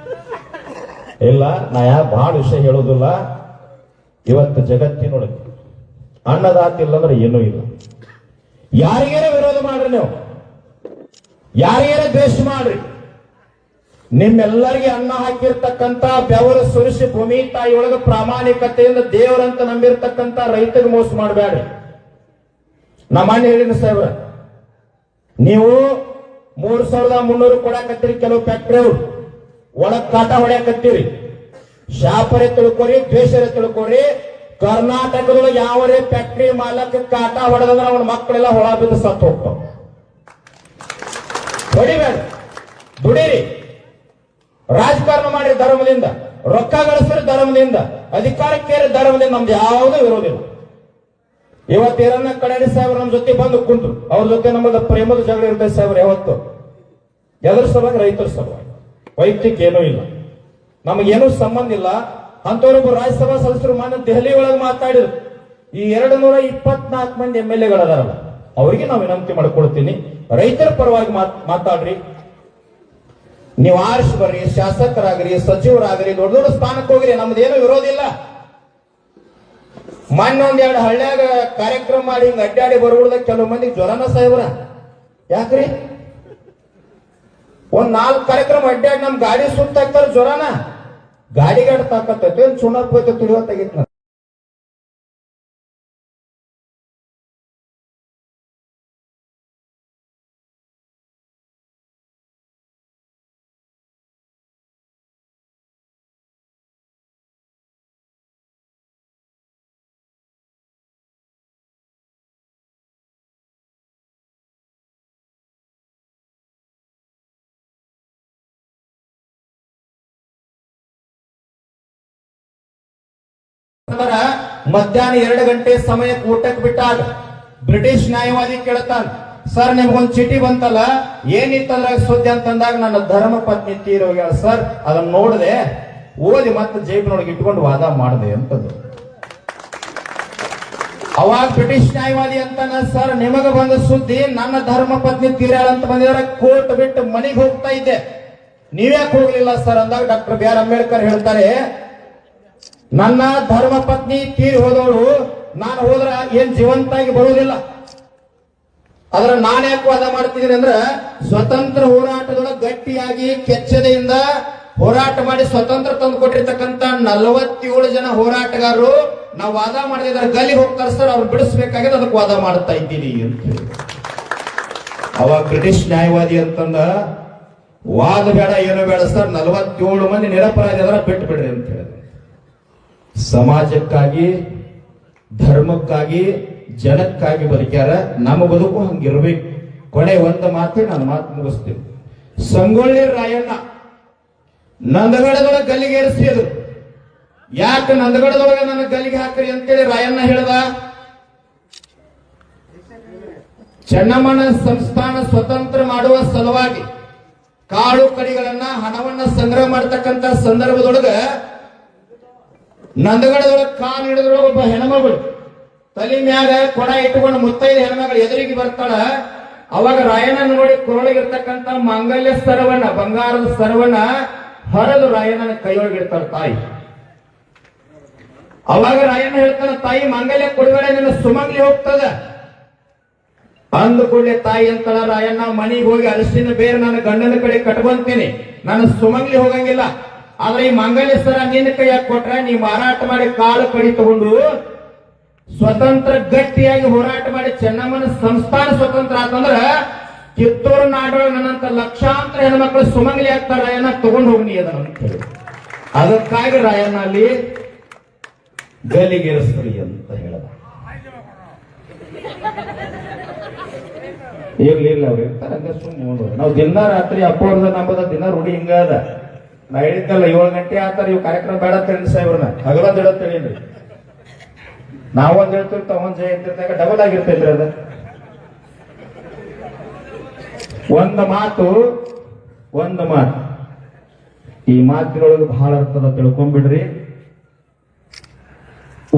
Speaker 2: ಇಲ್ಲ, ನಾ ಬಹಳ ವಿಷಯ ಹೇಳೋದಿಲ್ಲ. ಇವತ್ತು ಜಗತ್ತಿನೊಳಗೆ ಅನ್ನದಾತ ಇಲ್ಲಂದ್ರೆ ಏನೂ ಇಲ್ಲ. ಯಾರಿಗಾರ ವಿರೋಧ ಮಾಡ್ರಿ, ನೀವು ಯಾರಿಗಾರ ದ್ವೇಷ ಮಾಡ್ರಿ. ನಿಮ್ಮೆಲ್ಲರಿಗೆ ಅನ್ನ ಹಾಕಿರ್ತಕ್ಕಂತ ಬೆವರು ಸುರಿಸಿ ಭೂಮಿ ತಾಯಿಯೊಳಗೆ ಪ್ರಾಮಾಣಿಕತೆಯಿಂದ ದೇವರಂತ ನಂಬಿರ್ತಕ್ಕಂತ ರೈತರಿಗೆ ಮೋಸ ಮಾಡಬೇಡ್ರಿ. ನಮ್ಮ ಅಣ್ಣ ಹೇಳಿದ ಸಾಹೇಬ್ರ, ನೀವು 3,300 ಕೊಡಾಕತ್ತೀರಿ ಕೆಲವು ಫ್ಯಾಕ್ಟ್ರಿ ಅವ್ರು, ಒಳಗ್ ಕಾಟ ಹೊಡ್ಯಾಕತ್ತೀರಿ. ಶಾಪರೇ ತಿಳ್ಕೊರಿ, ದ್ವೇಷರೇ ತಿಳ್ಕೊರಿ. ಕರ್ನಾಟಕದೊಳಗೆ ಯಾವರೇ ಫ್ಯಾಕ್ಟ್ರಿ ಮಾಲಕ ಕಾಟ ಹೊಡೆದಂದ್ರೆ ಅವನ ಮಕ್ಕಳೆಲ್ಲ ಹೊಳ ಬಿದ್ದು ಸತ್ತು ಹೋಗ್ತಾವ. ಹೊಡಿಬೇಡ, ದುಡೀರಿ. ರಾಜಕಾರಣ ಮಾಡಿ ಧರ್ಮದಿಂದ, ರೊಕ್ಕ ಗಳಿಸಿದ್ರೆ ಧರ್ಮದಿಂದ, ಅಧಿಕಾರಕ್ಕೇರಿ ಧರ್ಮದಿಂದ, ನಮ್ದು ಯಾವುದೂ ವಿರೋಧ ಇಲ್ಲ. ಇವತ್ತು ಈರಣ್ಣ ಕಡಾಡಿ ಸಾಹೇಬ್ರು ನಮ್ಮ ಜೊತೆ ಬಂದು ಕುಂತ್ರು. ಅವ್ರ ಜೊತೆ ನಮ್ಮದ ಪ್ರೇಮದ ಜಗಳ ಇರ್ತದೆ ಸಾಹೇಬ್ರು. ಯಾವತ್ತು ಎದ್ರ ಸಲುವಾಗಿ? ರೈತರ ಸಲುವಾಗಿ. ವೈಯಕ್ತಿಕ ಏನೂ ಇಲ್ಲ, ನಮಗೇನೂ ಸಂಬಂಧ ಇಲ್ಲ. ಅಂತವ್ರೊಬ್ಬರು ರಾಜ್ಯಸಭಾ ಸದಸ್ಯರು ಮಾನ್ಯ ದೆಹಲಿ ಒಳಗೆ ಮಾತಾಡಿದ್ರು. ಈ 224 ಮಂದಿ MLA ಗಳದಾರಲ್ಲ, ಅವರಿಗೆ ನಾವು ವಿನಂತಿ ಮಾಡ್ಕೊಳ್ತೀನಿ, ರೈತರ ಪರವಾಗಿ ಮಾತಾಡ್ರಿ. ನೀವು ಆರಿಸಿ ಬರ್ರಿ, ಶಾಸಕರಾಗ್ರಿ, ಸಚಿವರಾಗ್ರಿ, ದೊಡ್ಡ ದೊಡ್ಡ ಸ್ಥಾನಕ್ಕೆ ಹೋಗ್ರಿ, ನಮ್ದೇನು ವಿರೋಧ ಇಲ್ಲ. ಮೊನ್ನೆ 1-2 ಹಳ್ಳ್ಯಾಗ ಕಾರ್ಯಕ್ರಮ ಮಾಡಿ ಹಿಂಗ್ ಅಡ್ಡಾಡಿ ಬರ್ಬಿಡ್ದಾಗ ಕೆಲವು ಮಂದಿ ಜ್ವರನ ಸಾಹೇಬ್ರ. ಯಾಕ್ರಿ? 1-4 ಕಾರ್ಯಕ್ರಮ ಅಡ್ಡಾಡಿ ನಮ್ ಗಾಡಿ ಸುತ್ತಾಕ್ತಾರ ಜ್ವರನ. ಗಾಡಿಗಾಡ್ ತಾಕತ್ತೈತೆ ಚುನಾಕ್ ಹೋಯ್ತು ತಿಳಿವತ್ತಾಗಿತ್ತು. ಮಧ್ಯಾಹ್ನ 2 ಗಂಟೆ ಸಮಯಕ್ಕೆ ಊಟಕ್ಕೆ ಬಿಟ್ಟಾಗ ಬ್ರಿಟಿಷ್ ನ್ಯಾಯವಾದಿ ಕೇಳ್ತಾನ, ಸರ್ ನಿಮ್ಗೊಂದು ಚೀಟಿ ಬಂತಲ್ಲ, ಏನಿತ್ತಂದ್ರ ಸುದ್ದಿ ಅಂತಂದಾಗ ನನ್ನ ಧರ್ಮ ಪತ್ನಿ ತೀರಿ ಹೋಗ್ಯಾಳ ಸರ್, ಅದನ್ನ ನೋಡದೆ ಓದಿ ಮತ್ತೆ ಜೇಬಿನೊಳಗೆ ಇಟ್ಕೊಂಡು ವಾದ ಮಾಡಿದೆ ಅಂತದ್ದು. ಅವಾಗ ಬ್ರಿಟಿಷ್ ನ್ಯಾಯವಾದಿ ಅಂತಾನ, ಸರ್ ನಿಮಗ ಬಂದ ಸುದ್ದಿ ನನ್ನ ಧರ್ಮ ಪತ್ನಿ ತೀರ್ಯಾಳ ಅಂತ ಬಂದಿದ್ರೆ ಕೋರ್ಟ್ ಬಿಟ್ಟು ಮನೆಗೆ ಹೋಗ್ತಾ ಇದ್ದೆ, ನೀವ್ಯಾಕೆ ಹೋಗ್ಲಿಲ್ಲ ಸರ್ ಅಂದಾಗ ಡಾಕ್ಟರ್ BR ಅಂಬೇಡ್ಕರ್ ಹೇಳ್ತಾರೆ, ನನ್ನ ಧರ್ಮ ಪತ್ನಿ ತೀರಿ ಹೋದವಳು ನಾನು ಹೋದ್ರ ಏನ್ ಜೀವಂತಾಗಿ ಬರುವುದಿಲ್ಲ. ಆದ್ರೆ ನಾನು ಯಾಕೆ ವಾದ ಮಾಡ್ತಿದ್ದೀನಿ ಅಂದ್ರೆ, ಸ್ವತಂತ್ರ ಹೋರಾಟದೊಳಗೆ ಗಟ್ಟಿಯಾಗಿ ಕೆಚ್ಚದೆಯಿಂದ ಹೋರಾಟ ಮಾಡಿ ಸ್ವತಂತ್ರ ತಂದು ಕೊಟ್ಟಿರ್ತಕ್ಕಂಥ 47 ಜನ ಹೋರಾಟಗಾರರು ನಾವು ವಾದ ಮಾಡಿದ್ರೆ ಗಲ್ಲಿಗೆ ಹೋಗ್ತಾರೆ ಸರ್, ಅವ್ರು ಬಿಡಿಸ್ಬೇಕಾಗಿದೆ, ಅದಕ್ಕೆ ವಾದ ಮಾಡ್ತಾ ಇದ್ದೀನಿ ಅಂತ ಹೇಳಿ. ಅವಾಗ ಬ್ರಿಟಿಷ್ ನ್ಯಾಯವಾದಿ ಅಂತಂದ, ವಾದ ಬೇಡ ಏನು ಬೇಡ ಸರ್, 47 ಮಂದಿ ನಿರಪರಾಧಿ ಅದರ ಬಿಟ್ಟು ಬಿಡ್ರಿ ಅಂತ ಹೇಳಿದ್ರು. ಸಮಾಜಕ್ಕಾಗಿ, ಧರ್ಮಕ್ಕಾಗಿ, ಜನಕ್ಕಾಗಿ ಬದುಕ್ಯಾರ. ನಮ್ಮ ಬದುಕು ಹಂಗಿರ್ಬೇಕು. ಕೊನೆ ಒಂದು ಮಾತು ನಾನು ಮಾತು ಮುಗಿಸ್ತೀನಿ. ಸಂಗೊಳ್ಳಿ ರಾಯಣ್ಣ ನಂದಗಡದೊಳಗೆ ಗಲ್ಲಿಗೆ ಏರಿಸಿದ್ರು. ಯಾಕೆ ನಂದಗಡದೊಳಗೆ ನನ್ನ ಗಲ್ಲಿಗೆ ಹಾಕ್ರಿ ಅಂತೇಳಿ ರಾಯಣ್ಣ ಹೇಳ್ದ, ಚೆನ್ನಮ್ಮನ ಸಂಸ್ಥಾನ ಸ್ವತಂತ್ರ ಮಾಡುವ ಸಲುವಾಗಿ ಕಾಳು ಕಡಿಗಳನ್ನ, ಹಣವನ್ನ ಸಂಗ್ರಹ ಮಾಡತಕ್ಕಂತ ಸಂದರ್ಭದೊಳಗ ನಂದಗಡದೊಳಗೆ ಕಾಲು ಹಿಡಿದ್ರೊಳಗೆ ಒಬ್ಬ ಹೆಣ್ಮಗಳು ತಲೆ ಮ್ಯಾಗ ಕೊಡ ಇಟ್ಟುಕೊಂಡು ಮುತ್ತೈದ ಹೆಣ್ಮಗಳು ಎದುರಿಗೆ ಬರ್ತಾಳ. ಅವಾಗ ರಾಯಣ್ಣ ನೋಡಿ ಕೊರೊಳಗಿರ್ತಕ್ಕಂಥ ಮಾಂಗಲ್ಯ ಸರವನ್ನ, ಬಂಗಾರದ ಸರವನ್ನ ಹರಿದು ರಾಯಣ್ಣನ ಕೈಯೊಳಗಿರ್ತಾಳ ತಾಯಿ. ಅವಾಗ ರಾಯಣ್ಣ ಹೇಳ್ತಾನ, ತಾಯಿ ಮಾಂಗಲ್ಯ ಕೊಡಬೇಡ, ನಿನ್ನ ಸುಮಂಗ್ಲಿ ಹೋಗ್ತದ ಅಂದ ಕೂಡಲೇ ತಾಯಿ ಅಂತಾಳ, ರಾಯಣ್ಣ ಮನೆಗೆ ಹೋಗಿ ಅರಿಶಿನ ಬೇರೆ ನನ್ನ ಗಂಡನ ಕಡೆ ಕಟ್ಕೊಂತೀನಿ, ನನ್ನ ಸುಮಂಗ್ಲಿ ಹೋಗಂಗಿಲ್ಲ. ಆದ್ರೆ ಈ ಮಾಂಗಲ್ಯ ಸರ ನಿನ್ನ ಕೈಯಾಗ ಕೊಟ್ರ ನೀ ಮಾರಾಟ ಮಾಡಿ ಕಾಳು ಕಡಿ ತಗೊಂಡು ಸ್ವತಂತ್ರ ಗಟ್ಟಿಯಾಗಿ ಹೋರಾಟ ಮಾಡಿ ಚೆನ್ನಮ್ಮನ ಸಂಸ್ಥಾನ ಸ್ವತಂತ್ರ ಆತಂದ್ರ ಕಿತ್ತೂರು ನಾಡೊಳಗೆ ನನ್ನಂತ ಲಕ್ಷಾಂತರ ಹೆಣ್ಮಕ್ಳು ಸುಮಂಗಲಿ ಆಗ್ತಾರ, ರಾಯಣ್ಣ ತಗೊಂಡು ಹೋಗಿ ಅದನ್ನ ಅಂತ ಹೇಳಿ. ಅದಕ್ಕಾಗಿ ರಾಯಣ್ಣ ಅಲ್ಲಿ ಗಲ್ಲಿಗೇರಿಸ್ರಿ ಅಂತ ಹೇಳದ. ಇರ್ಲಿಲ್ಲ ಅವ್ರು ಇರ್ತಾರೆ ಹಂಗ ಸುಮ್ಮನೆ ನೋಡೋದು. ನಾವು ದಿನ ರಾತ್ರಿ ಅಪ್ಪೋರ್ದ ನಂಬದ ದಿನ ರೂಢಿ ಹಿಂಗಾದ. ನಾ ಹೇಳಿದ್ದಲ್ಲ 7 ಗಂಟೆ ಆತಾರ ಇವ್ ಕಾರ್ಯಕ್ರಮ ಬೇಡ ಅಂತ ಹೇಳಿ ಸಾಹೇಬ್ರನ್ನ ಹಗಲೊಂದ್ ಇಡತ್ ಹೇಳಿದ್ರಿ. ನಾವೊಂದ್ ಹೇಳ್ತೀವಿ, ತಗೊಂಡ್ ಜಯ ಅಂತಿರ್ತಾಗ ಡಬಲ್ ಆಗಿರ್ತೈತ್ರಿ ಅದ. ಒಂದು ಮಾತು ಈ ಮಾತಿನೊಳಗೆ ಬಹಳ ಅರ್ಥದ ತಿಳ್ಕೊಂಡ್ಬಿಡ್ರಿ.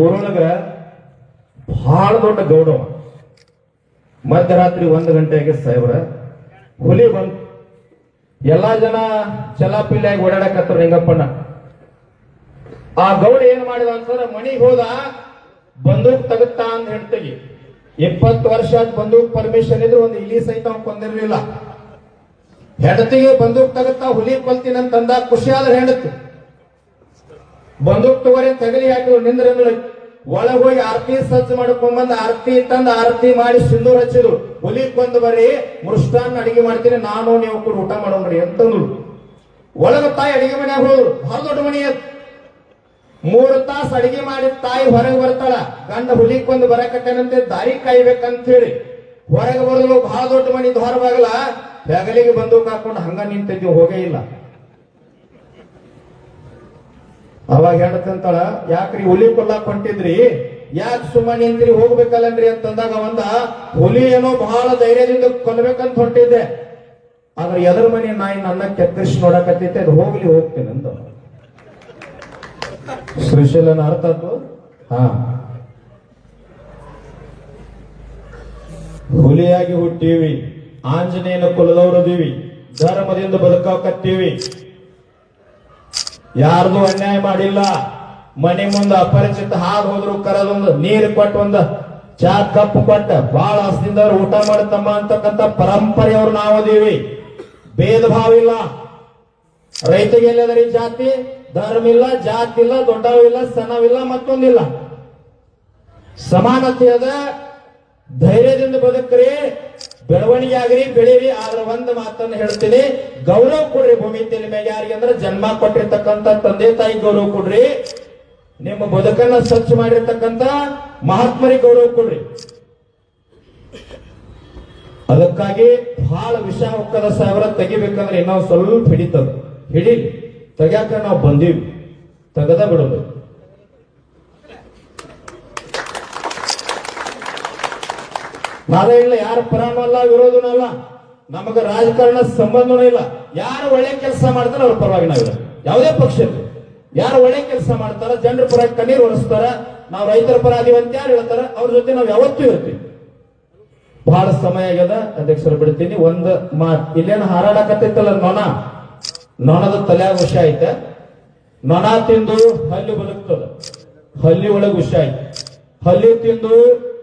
Speaker 2: ಊರೊಳಗ ಬಹಳ ದೊಡ್ಡ ಗೌಡವ. ಮಧ್ಯರಾತ್ರಿ 1 ಗಂಟೆಗೆ ಸಾಹೇಬ್ರ ಹುಲಿ ಬಂತು. ಎಲ್ಲಾ ಜನ ಚಲಾಪಿಲ್ಲಿಯಾಗಿ ಓಡಾಡಕತ್ತಾರ ಲಿಂಗಪ್ಪಣ್ಣ. ಆ ಗೌಡ ಏನ್ ಮಾಡಿದ ಅಂತಂದ್ರೆ ಮನಿಗೆ ಹೋದ, ಬಂದೂಕ್ ತಗುತ್ತಾ ಅಂತ ಹೇಳ್ತೀವಿ. 20 ವರ್ಷ ಬಂದೂಕ್ ಪರ್ಮಿಷನ್ ಇದ್ರು ಒಂದು ಇಲಿ ಸಹಿತ ಕೊಂದಿರ್ಲಿಲ್ಲ. ಹೆಂಡತಿಗೆ ಬಂದೂಕ್ ತಗುತ್ತಾ ಹುಲಿ ಕೊಲ್ತೀನಿ ಅಂತಂದ. ಖುಷಿಯಾದ ಹೆಂಡತಿ ಬಂದೂಕ್ ತಗೋರಿ ತಗಲಿ ಹಾಕಿದ್ರು. ನಿಂದ್ರೆ ಒಳಗೆ ಹೋಗಿ ಆರತಿ ಸಜ್ಜು ಮಾಡ್ಕೊಂಡ್ಬಂದ್ ಆರತಿ ತಂದ ಆರತಿ ಮಾಡಿ ಸಿಂಧೂರ್ ಹಚ್ಚಿದ್ರು. ಹುಲಿ ಕೊಂದು ಬರ್ರಿ, ಮೃಷ್ಟಾನ್ನ ಅಡಿಗೆ ಮಾಡ್ತೀನಿ, ನಾನು ನೀವು ಕೂಡ ಊಟ ಮಾಡೋಣ್ರಿ ಅಂತಂದ್ರು. ಒಳಗ ತಾಯಿ ಅಡಿಗೆ ಮನ್ಯಾಗ ಹೋದ್ರು. ಹೊರ ದೊಡ್ಡ ಮನಿ 3 ತಾಸು ಅಡಿಗೆ ಮಾಡಿ ತಾಯಿ ಹೊರಗೆ ಬರ್ತಾಳ. ಗಂಡ ಹುಲಿ ಕೊಂದು ಬರಕತ್ತೇನಂತೆ ದಾರಿ ಕಾಯ್ಬೇಕಂತ ಹೇಳಿ ಹೊರಗೆ ಬರೋದು. ಬಹಳ ದೊಡ್ಡ ಮನಿ ದ್ವಾರವಾಗಲ್ಲ, ಹೆಗಲಿಗೆ ಬಂದೂಕ್ ಹಾಕೊಂಡು ಹಂಗ ನಿಂತಿದ್ವಿ, ಹೋಗೇ ಇಲ್ಲ. ಅವಾಗ ಹೇಳ್ತಂತಾಳ, ಯಾಕ್ರಿ ಹುಲಿ ಕೊಲ್ಲಾಕ್ ಹೊಂಟಿದ್ರಿ, ಯಾಕೆ ಸುಮ್ಮನೆ ನಿಂತ್ರಿ ಹೋಗ್ಬೇಕಲ್ಲನ್ರಿ ಅಂತಂದಾಗ ಒಂದ ಹುಲಿ ಏನೋ ಬಹಳ ಧೈರ್ಯದಿಂದ ಕೊಲ್ಬೇಕಂತ ಹೊಂಟಿದ್ದೆ, ಆದ್ರೆ ಎದ್ರ ಮನೆ ನಾಯಿ ನನ್ನ ಕೆತ್ತರಿಸಿ ನೋಡಕತ್ತೈತೆ, ಅದು ಹೋಗ್ತೇನೆ ಅಂತ. ಶ್ರೀಶೈಲನ ಅರ್ಥ ಆಯ್ತು. ಹಾ, ಹುಲಿಯಾಗಿ ಹುಟ್ಟೀವಿ, ಆಂಜನೇಯನ ಕುಲದವರದೀವಿ, ಧರ್ಮದಿಂದ ಬದುಕಾಕತ್ತೀವಿ, ಯಾರ್ದು ಅನ್ಯಾಯ ಮಾಡಿಲ್ಲ. ಮನೆ ಮುಂದೆ ಅಪರಿಚಿತ ಹಾದು ಹೋದ್ರು ಕರೆದೊಂದು ನೀರು ಕೊಟ್ಟು ಒಂದು ಚಾ ಕಪ್ಪು ಕೊಟ್ಟ ಬಹಳ ಹಸದಿಂದ ಅವ್ರು ಊಟ ಮಾಡತಮ್ಮ ಅಂತಕ್ಕಂಥ ಪರಂಪರೆಯವರು ನಾವದೀವಿ. ಭೇದ ಭಾವ ಇಲ್ಲ. ರೈತಗೆ ಎಲ್ಲದರಿ ಜಾತಿ ಧರ್ಮ ಇಲ್ಲ, ಜಾತಿ ಇಲ್ಲ, ದೊಡ್ಡವಿಲ್ಲ, ಸಣ್ಣವಿಲ್ಲ, ಮತ್ತೊಂದಿಲ್ಲ. ಸಮಾನತೆ ಅದ. ಧೈರ್ಯದಿಂದ ಬದುಕ್ರಿ, ಬೆಳವಣಿಗೆ ಆಗ್ರಿ, ಬೆಳೀರಿ. ಆದ್ರೆ ಒಂದು ಮಾತನ್ನು ಹೇಳ್ತೀನಿ, ಗೌರವ ಕೊಡ್ರಿ. ಭೂಮಿ ತೆಲಿ ಮ್ಯಾಗ ಯಾರಿಗೆ ಅಂದ್ರೆ ಜನ್ಮ ಕೊಟ್ಟಿರ್ತಕ್ಕಂಥ ತಂದೆ ತಾಯಿ ಗೌರವ ಕೊಡ್ರಿ. ನಿಮ್ಮ ಬದುಕನ್ನ ಸ್ವಚ್ಛ ಮಾಡಿರ್ತಕ್ಕಂಥ ಮಹಾತ್ಮರಿಗೆ ಗೌರವ ಕೊಡ್ರಿ. ಅದಕ್ಕಾಗಿ ಬಹಳ ವಿಷ ಹೊಕ್ಕದ ಸಾವಿರ ತೆಗಿಬೇಕಂದ್ರೆ ಇನ್ನೊಂದು ಸ್ವಲ್ಪ ಹಿಡಿತದ. ಹಿಡಿ ತೆಗ್ಯಾಕ ನಾವು ಬಂದೀವಿ, ತೆಗದ ಬಿಡೋದು. ನಾವೇ ಇಲ್ಲ, ಯಾರ ಪರನೂ ಅಲ್ಲ, ವಿರೋಧನೂ ಅಲ್ಲ, ನಮಗ ರಾಜಕಾರಣ ಸಂಬಂಧನೂ ಇಲ್ಲ. ಯಾರು ಒಳ್ಳೆ ಕೆಲಸ ಮಾಡ್ತಾರ ಅವ್ರ ಪರವಾಗಿ ನಾವಿಲ್ಲ. ಯಾವುದೇ ಪಕ್ಷ ಇರಲಿ, ಯಾರು ಒಳ್ಳೆ ಕೆಲಸ ಮಾಡ್ತಾರ, ಜನರ ಪರ ಕಣ್ಣೀರು ಒರೆಸ್ತಾರ, ನಾವು ರೈತರ ಪರ ಅದೀವಿ ಅಂತ ಯಾರು ಹೇಳ್ತಾರ, ಅವ್ರ ಜೊತೆ ನಾವು ಯಾವತ್ತೂ ಇರ್ತೀವಿ. ಬಹಳ ಸಮಯ ಆಗ್ಯದ, ಅಧ್ಯಕ್ಷರು ಬಿಡ್ತೀನಿ. ಒಂದು ಮಾತು, ಇಲ್ಲೇನು ಹಾರಾಡಕತ್ತೈತಲ್ಲ ನೊಣದ ತಲೆಯಾಗ ವಿಷ ಐತೆ. ನೊಣ ತಿಂದು ಹಲ್ಲಿ ಬದುಕ್ತದ, ಹಲ್ಲಿ ಒಳಗೆ ವಿಷ ಐತೆ. ಹಲ್ಲಿ ತಿಂದು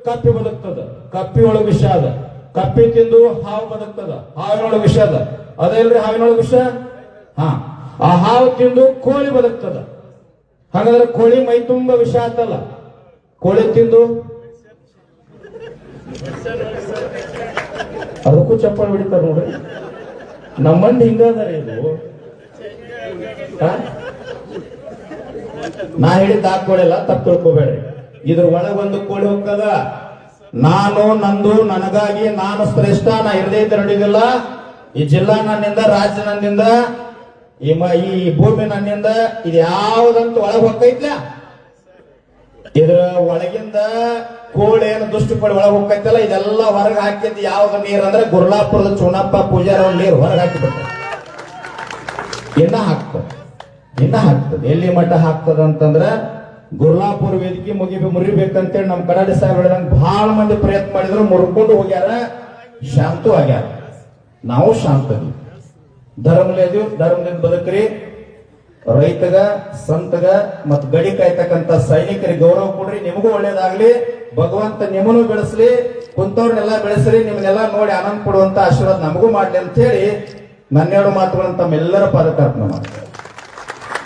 Speaker 2: ಕಪ್ಪಿ ಬದುಕ್ತದ, ಕಪ್ಪಿ ಒಳಗೆ ವಿಷ ಅದ. ಕಪ್ಪಿ ತಿಂದು ಹಾವು ಬದುಕ್ತದ, ಹಾವಿನೊಳಗೆ ವಿಷ ಅದ. ಅದೇ ಇಲ್ರಿ ಹಾವಿನೊಳಗೆ ವಿಷ. ಹಾ, ಆ ಹಾವು ತಿಂದು ಕೋಳಿ ಬದುಕ್ತದ. ಹಾಗಾದ್ರೆ ಕೋಳಿ ಮೈ ತುಂಬ ವಿಷ ಆತಲ್ಲ, ಕೋಳಿ ತಿಂದು ಅದಕ್ಕೂ ಚಪ್ಪಲ್ ಬಿಡ್ತಾರ ನೋಡ್ರಿ. ನಮ್ಮಂದ್ ಹಿಂಗದಾರ ಇದು. ನಾ ಹೇಳಿದ ಹಾಕೊಳಿಲ್ಲ, ತಪ್ಪು ತಿಳ್ಕೊಬೇಡ್ರಿ. ಇದ್ರ ಒಳಗೊಂದು ಕೋಳಿ ಹೋಗ್ತದ. ನಾನು ನಂದು ನನಗಾಗಿ ನಾನು ಶ್ರೇಷ್ಠ, ನಾ ಇರದೇ ಇದ್ರೆ ನಡೆಯುದಿಲ್ಲ. ಈ ಜಿಲ್ಲಾ ನನ್ನಿಂದ, ರಾಜ್ಯ ನನ್ನಿಂದ, ಈ ಭೂಮಿ ನನ್ನಿಂದ, ಇದು ಯಾವ್ದಂತ ಒಳಗೆ ಹೋಗ್ತೈತ್ಲ. ಇದ್ರ ಒಳಗಿಂದ ಕೋಳಿ ಏನು ದುಷ್ಟ ಕೋಳಿ ಒಳಗೆ ಹೋಗ್ತೈತಲ್ಲ, ಇದೆಲ್ಲ ಹೊರಗೆ ಹಾಕಿದ್ ಯಾವ್ದು ನೀರ್ ಅಂದ್ರೆ ಗುರ್ಲಾಪುರದ ಚುಣಪ್ಪ ಪೂಜಾರ ನೀರು ಹೊರಗೆ ಹಾಕಿಬಿಡ್ತಾರೆ. ಇನ್ನ ಹಾಕ್ತದೆ. ಎಲ್ಲಿ ಮಟ್ಟ ಹಾಕ್ತದ ಅಂತಂದ್ರ ಗುರ್ಲಾಪುರ ವೇದಿಕೆ ಮುರಿಬೇಕಂತೇಳಿ ನಮ್ ಕಡಾಡಿ ಸಾಹೇಬ್ ಹೇಳಿದಂಗ ಬಹಳ ಮಂದಿ ಪ್ರಯತ್ನ ಮಾಡಿದ್ರು, ಮುರ್ಕೊಂಡು ಹೋಗ್ಯಾರ, ಶಾಂತು ಆಗ್ಯಾರ. ನಾವು ಶಾಂತದಿ, ಧರ್ಮದಿಂದ ಬದುಕ್ರಿ. ರೈತಗ, ಸಂತಗ ಮತ್ ಗಡಿ ಕಾಯ್ತಕ್ಕಂತ ಸೈನಿಕರಿಗೆ ಗೌರವ ಕೊಡ್ರಿ. ನಿಮಗೂ ಒಳ್ಳೇದಾಗ್ಲಿ, ಭಗವಂತ ನಿಮ್ಮನ್ನು ಬೆಳೆಸ್ಲಿ, ಕುಂತವ್ರನ್ನೆಲ್ಲ ಬೆಳೆಸ್ರಿ, ನಿಮ್ಮನ್ನೆಲ್ಲ ನೋಡಿ ಆನಂದ ಕೊಡುವಂತ ಆಶೀರ್ವಾದ ನಮಗೂ ಮಾಡ್ಲಿ ಅಂತ ಹೇಳಿ ನನ್ನೆರಡು ಮಾತುಗಳನ್ನು ತಮ್ಮೆಲ್ಲರ ಪಾದಕಾರ್ಪಣೆ ಮಾಡ್ತಾರೆ.